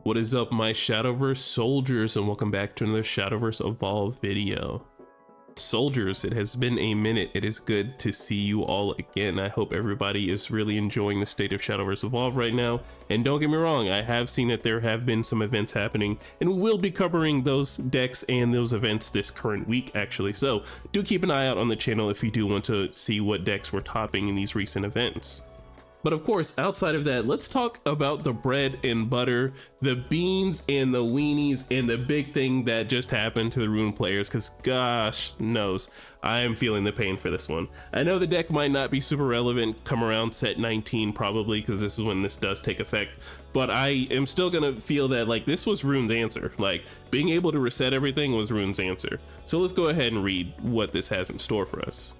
What is up, my Shadowverse soldiers, and welcome back to another Shadowverse Evolve video. Soldiers, it has been a minute. It is good to see you all again. I hope everybody is really enjoying the state of Shadowverse Evolve right now. And don't get me wrong, I have seen that there have been some events happening, and we will be covering those decks and those events this current week, actually. So do keep an eye out on the channel if you do want to see what decks we're topping in these recent events. But of course, outside of that, let's talk about the bread and butter, the beans and the weenies, and the big thing that just happened to the Rune players, because gosh knows, I am feeling the pain for this one. I know the deck might not be super relevant come around set 19 probably, because this is when this does take effect, but I am still gonna feel that like this was Rune's answer. Like being able to reset everything was Rune's answer. So let's go ahead and read what this has in store for us.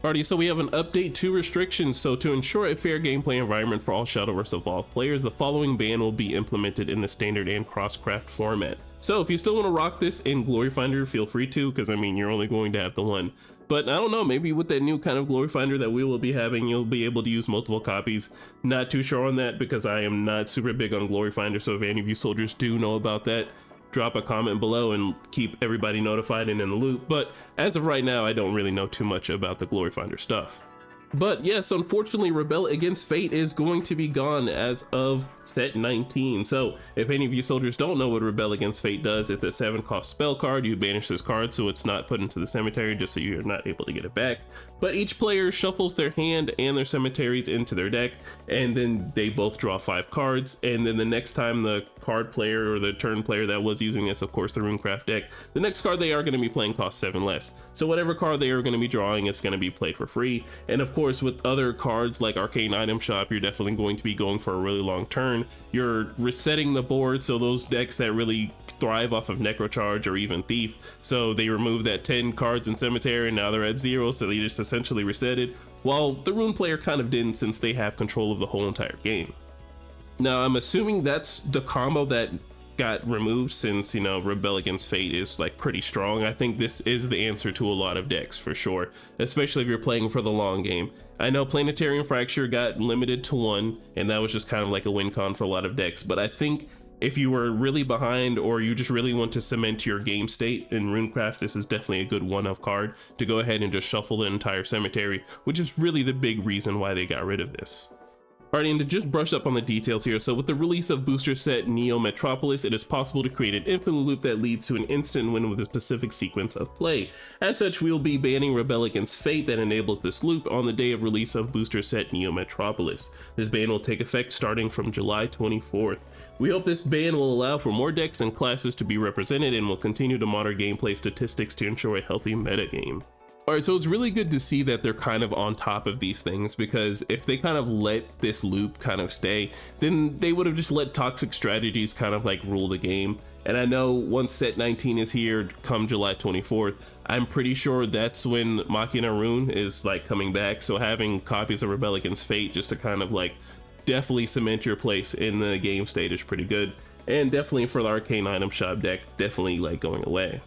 Alrighty, so we have an update to restrictions. So to ensure a fair gameplay environment for all Shadowverse Evolve players, the following ban will be implemented in the standard and crosscraft format. So if you still want to rock this in Glory Finder, feel free to, because I mean, you're only going to have the one. But I don't know, maybe with that new kind of Glory Finder that we will be having, you'll be able to use multiple copies. Not too sure on that because I am not super big on Glory Finder, so if any of you soldiers do know about that, drop a comment below and keep everybody notified and in the loop. But as of right now, I don't really know too much about the Glory Finder stuff. But yes, unfortunately, Rebel Against Fate is going to be gone as of set 19. So if any of you soldiers don't know what Rebel Against Fate does, it's a 7-cost spell card. You banish this card so it's not put into the cemetery, just so you're not able to get it back. But each player shuffles their hand and their cemeteries into their deck, and then they both draw 5 cards. And then the next time the card player or the turn player that was using this, of course the Runecraft deck, the next card they are going to be playing costs 7 less. So whatever card they are going to be drawing, it's going to be played for free. And of course, with other cards like Arcane Item Shop, you're definitely going to be going for a really long turn. You're resetting the board, so those decks that really thrive off of Necrocharge or even Thief, so they remove that 10 cards in Cemetery and now they're at 0, so they just essentially reset it, while the Rune player kind of didn't, since they have control of the whole entire game. Now I'm assuming that's the combo that got removed, since, you know, Rebel Against Fate is like pretty strong. I think this is the answer to a lot of decks for sure, especially if you're playing for the long game. I know Planetarium Fracture got limited to 1, and that was just kind of like a win con for a lot of decks, but I think if you were really behind or you just really want to cement your game state in Runecraft, this is definitely a good one-off card to go ahead and just shuffle the entire cemetery, which is really the big reason why they got rid of this. Alright, and to just brush up on the details here, so with the release of booster set Neo Metropolis, it is possible to create an infinite loop that leads to an instant win with a specific sequence of play. As such, we will be banning Rebel Against Fate that enables this loop on the day of release of booster set Neo Metropolis. This ban will take effect starting from July 24th. We hope this ban will allow for more decks and classes to be represented, and will continue to monitor gameplay statistics to ensure a healthy metagame. Alright, so it's really good to see that they're kind of on top of these things, because if they kind of let this loop kind of stay, then they would have just let toxic strategies kind of like rule the game. And I know once set 19 is here come July 24th, I'm pretty sure that's when Machina Rune is like coming back, so having copies of Rebel Against Fate just to kind of like definitely cement your place in the game state is pretty good. And definitely for the Arcane Item Shop deck, definitely like going away.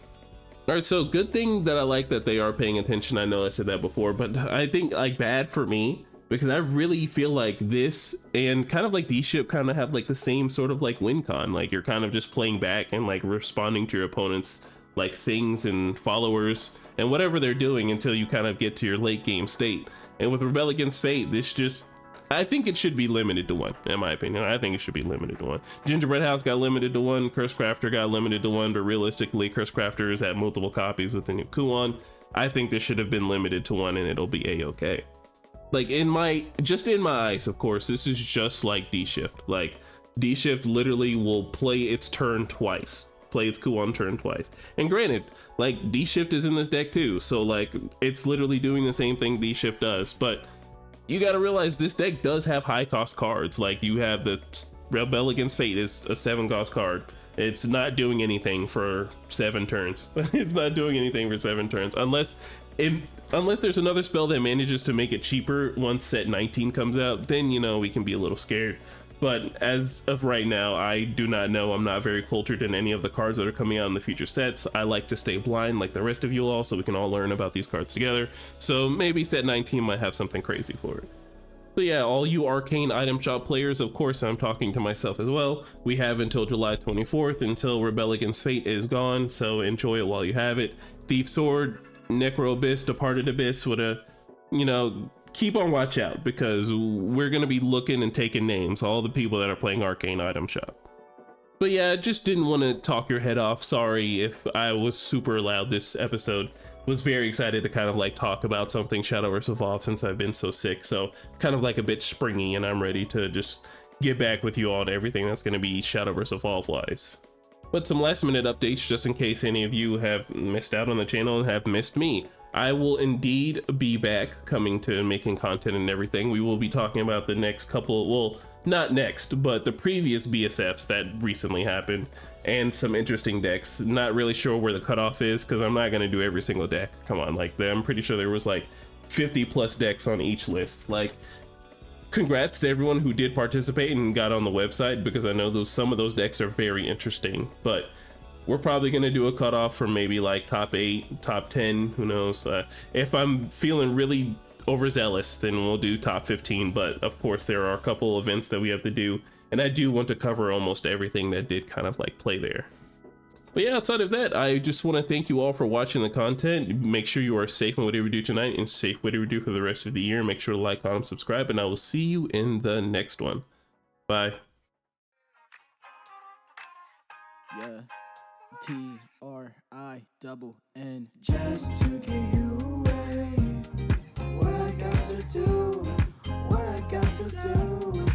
Alright, so good thing that I like that they are paying attention. I know I said that before, but I think like bad for me, because I really feel like this and kind of like D-Ship kind of have like the same sort of like win con. Like you're kind of just playing back and like responding to your opponent's like things and followers and whatever they're doing until you kind of get to your late game state. And with Rebel Against Fate, this just, I think it should be limited to 1, in my opinion. I think it should be limited to 1. Gingerbread House got limited to 1, Curse Crafter got limited to 1, but realistically, Curse Crafter is at multiple copies with the new Kuon. I think this should have been limited to 1 and it'll be a-okay. Like just in my eyes, of course, this is just like D-Shift. Like D-Shift literally will play its turn twice. Play its Kuon turn twice. And granted, like D-Shift is in this deck too, so like it's literally doing the same thing D-Shift does, but you got to realize this deck does have high cost cards. Like you have the Rebel Against Fate is a 7-cost card. It's not doing anything for 7 turns. It's not doing anything for 7 turns unless there's another spell that manages to make it cheaper once set 19 comes out, then you know we can be a little scared. But as of right now, I do not know. I'm not very cultured in any of the cards that are coming out in the future sets. I like to stay blind like the rest of you all, so we can all learn about these cards together. So maybe set 19 might have something crazy for it. So yeah, all you arcane item shop players, of course I'm talking to myself as well, we have until July 24th until Rebel Against Fate is gone, so enjoy it while you have it. Thief Sword, Necro Abyss, Departed Abyss, with a, you know, keep on watch out, because we're gonna be looking and taking names, all the people that are playing arcane item shop. But yeah, I just didn't want to talk your head off. Sorry if I was super loud this episode. Was very excited to kind of like talk about something Shadowverse Evolved since I've been so sick. So kind of like a bit springy, and I'm ready to just get back with you on everything that's going to be Shadowverse Evolved wise. But some last minute updates just in case any of you have missed out on the channel and have missed me. I will indeed be back coming to making content and everything. We will be talking about the next couple, well, not next, but the previous BSFs that recently happened and some interesting decks. Not really sure where the cutoff is because I'm not going to do every single deck. Come on, like I'm pretty sure there was like 50 plus decks on each list. Like, congrats to everyone who did participate and got on the website, because I know some of those decks are very interesting, but we're probably going to do a cutoff from maybe like top 8, top 10, who knows. If I'm feeling really overzealous, then we'll do top 15, but of course there are a couple events that we have to do, and I do want to cover almost everything that did kind of like play there. But yeah, outside of that, I just want to thank you all for watching the content. Make sure you are safe in whatever you do tonight and safe whatever you do for the rest of the year. Make sure to like, comment, subscribe, and I will see you in the next one. Bye. Yeah. TRINN. Just to get you away. What I got to do, what I got to do.